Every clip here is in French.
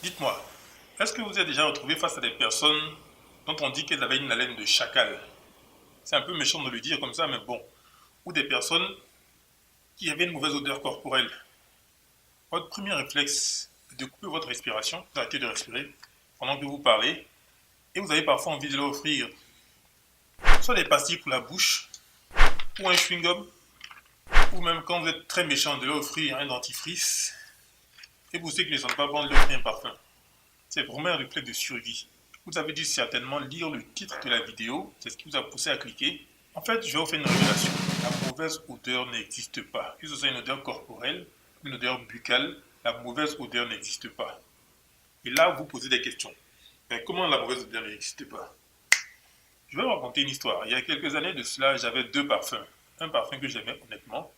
Dites-moi, est-ce que vous êtes déjà retrouvé face à des personnes dont on dit qu'elles avaient une haleine de chacal? C'est un peu méchant de le dire comme ça, mais bon. Ou des personnes qui avaient une mauvaise odeur corporelle. Votre premier réflexe est de couper votre respiration, d'arrêter de respirer pendant que vous parlez, et vous avez parfois envie de leur offrir soit des pastilles pour la bouche, ou un chewing-gum, ou même quand vous êtes très méchant de leur offrir un dentifrice, et vous savez qu'il ne sent pas bon de leur offrir un parfum. C'est vraiment un réflexe de survie. Vous avez dû certainement lire le titre de la vidéo, c'est ce qui vous a poussé à cliquer. En fait, je vais vous faire une révélation. La mauvaise odeur n'existe pas. Que ce soit une odeur corporelle, une odeur buccale, la mauvaise odeur n'existe pas. Et là, vous posez des questions. Mais comment la mauvaise odeur n'existe pas? Je vais vous raconter une histoire. Il y a quelques années de cela, j'avais deux parfums. Un parfum que j'aimais honnêtement,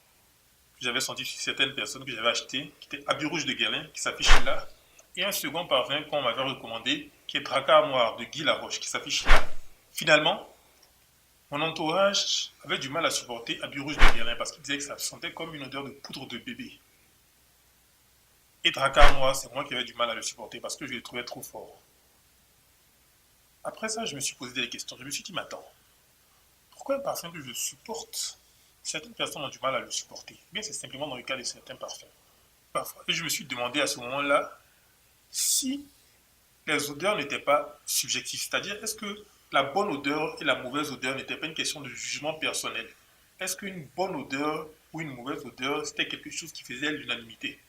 que j'avais senti sur certaines personnes que j'avais acheté, qui était Habit Rouge de Guerlain, qui s'affiche là. Et un second parfum qu'on m'avait recommandé, qui est Drakkar Noir de Guy Laroche, qui s'affiche là. Finalement, mon entourage avait du mal à supporter Habit Rouge de Guerlain parce qu'il disait que ça sentait comme une odeur de poudre de bébé. Et Drakkar Noir, c'est moi qui avais du mal à le supporter parce que je le trouvais trop fort. Après ça, je me suis posé des questions. Je me suis dit, mais attends, pourquoi un parfum que je supporte, certaines personnes ont du mal à le supporter? Bien, c'est simplement dans le cas de certains parfums. Parfois, et je me suis demandé à ce moment-là si les odeurs n'étaient pas subjectives. C'est-à-dire, est-ce que la bonne odeur et la mauvaise odeur n'étaient pas une question de jugement personnel? Est-ce qu'une bonne odeur ou une mauvaise odeur, c'était quelque chose qui faisait l'unanimité?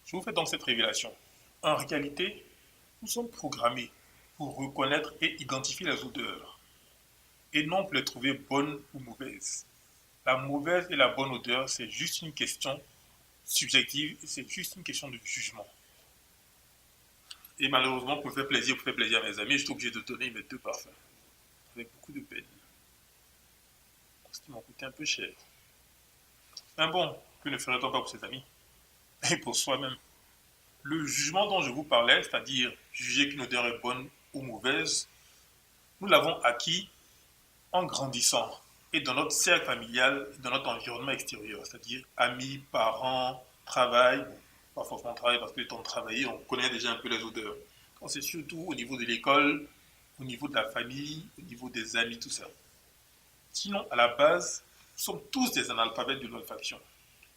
Je vous fais donc cette révélation. En réalité, nous sommes programmés pour reconnaître et identifier les odeurs, et non pour les trouver bonnes ou mauvaises. La mauvaise et la bonne odeur, c'est juste une question subjective, c'est juste une question de jugement. Et malheureusement, pour faire plaisir à mes amis, je suis obligé de donner mes deux parfums. Avec beaucoup de peine. Parce qu'ils m'ont coûté un peu cher. Mais bon, que ne ferait-on pas pour ses amis? Et pour soi-même. Le jugement dont je vous parlais, c'est-à-dire juger qu'une odeur est bonne ou mauvaise, nous l'avons acquis en grandissant et dans notre cercle familial, dans notre environnement extérieur, c'est-à-dire amis, parents, travail, pas forcément travail parce que le temps de travailler, on connaît déjà un peu les odeurs. C'est surtout au niveau de l'école, au niveau de la famille, au niveau des amis, tout ça. Sinon, à la base, nous sommes tous des analphabètes de l'olfaction.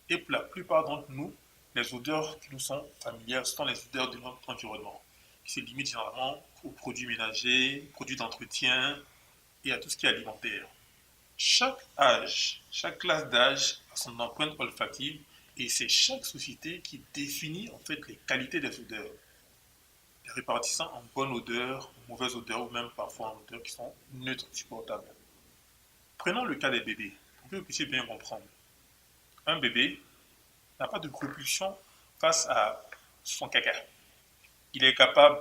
Et pour la plupart d'entre nous, les odeurs qui nous sont familières sont les odeurs de notre environnement, qui se limitent généralement aux produits ménagers, produits d'entretien et à tout ce qui est alimentaire. Chaque âge, chaque classe d'âge a son empreinte olfactive et c'est chaque société qui définit en fait les qualités des odeurs, les répartissant en bonne odeur, mauvaise odeur ou même parfois en odeurs qui sont neutres, supportables. Prenons le cas des bébés, pour que vous puissiez bien comprendre. Un bébé n'a pas de propulsion face à son caca. Il est capable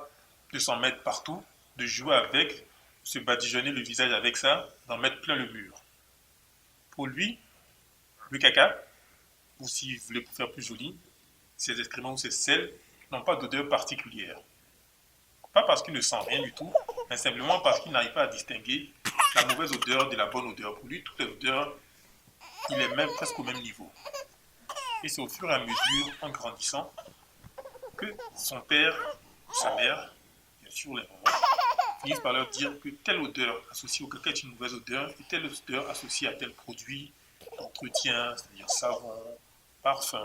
de s'en mettre partout, de jouer avec, de se badigeonner le visage avec ça, d'en mettre plein le mur. Pour lui, le caca, ou si vous voulez faire plus joli, ses excréments ou ses selles n'ont pas d'odeur particulière. Pas parce qu'il ne sent rien du tout, mais simplement parce qu'il n'arrive pas à distinguer la mauvaise odeur de la bonne odeur. Pour lui, toutes les odeurs, il est même presque au même niveau. Et c'est au fur et à mesure, en grandissant, que son père ou sa mère, bien sûr les mamans, finissent par leur dire que telle odeur associée au caca est une mauvaise odeur et telle odeur associée à tel produit d'entretien, c'est-à-dire savon, parfum,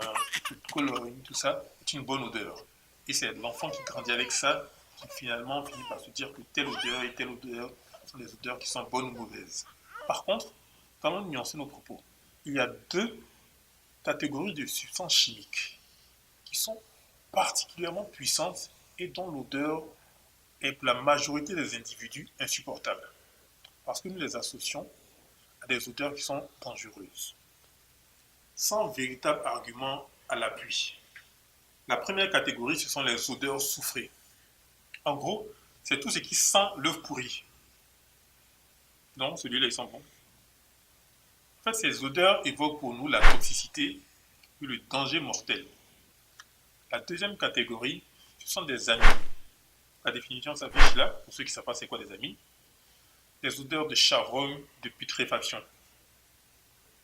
cologne, tout ça, est une bonne odeur. Et c'est l'enfant qui grandit avec ça qui finalement finit par se dire que telle odeur et telle odeur sont des odeurs qui sont bonnes ou mauvaises. Par contre, allons nuancer nos propos. Il y a deux catégories de substances chimiques qui sont particulièrement puissantes et dont l'odeur est pour la majorité des individus insupportable. Parce que nous les associons à des odeurs qui sont dangereuses. Sans véritable argument à l'appui. La première catégorie, ce sont les odeurs soufrées. En gros, c'est tout ce qui sent l'œuf pourri. Non, celui-là, il sent bon. En fait, ces odeurs évoquent pour nous la toxicité et le danger mortel. La deuxième catégorie, ce sont des amis. La définition s'affiche là, pour ceux qui ne savent pas c'est quoi des amis. Des odeurs de charogne, de putréfaction.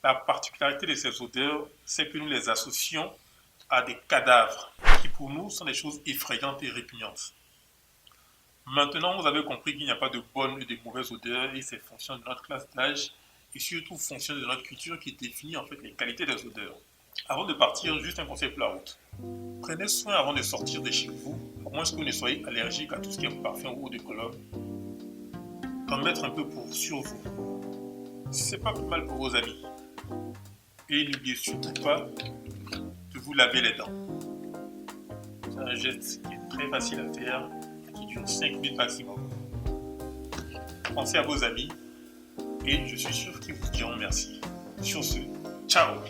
La particularité de ces odeurs, c'est que nous les associons à des cadavres qui pour nous sont des choses effrayantes et répugnantes. Maintenant, vous avez compris qu'il n'y a pas de bonnes et de mauvaises odeurs et c'est fonction de notre classe d'âge et surtout fonction de notre culture qui définit en fait les qualités des odeurs. Avant de partir, juste un conseil pour la route. Prenez soin avant de sortir de chez vous, à moins que vous ne soyez allergique à tout ce qui est parfum ou eau de cologne, d'en mettre un peu sur vous. C'est pas plus mal pour vos amis. Et n'oubliez surtout pas de vous laver les dents. C'est un geste qui est très facile à faire et qui dure 5 minutes maximum. Pensez à vos amis et je suis sûr qu'ils vous diront merci. Sur ce, ciao!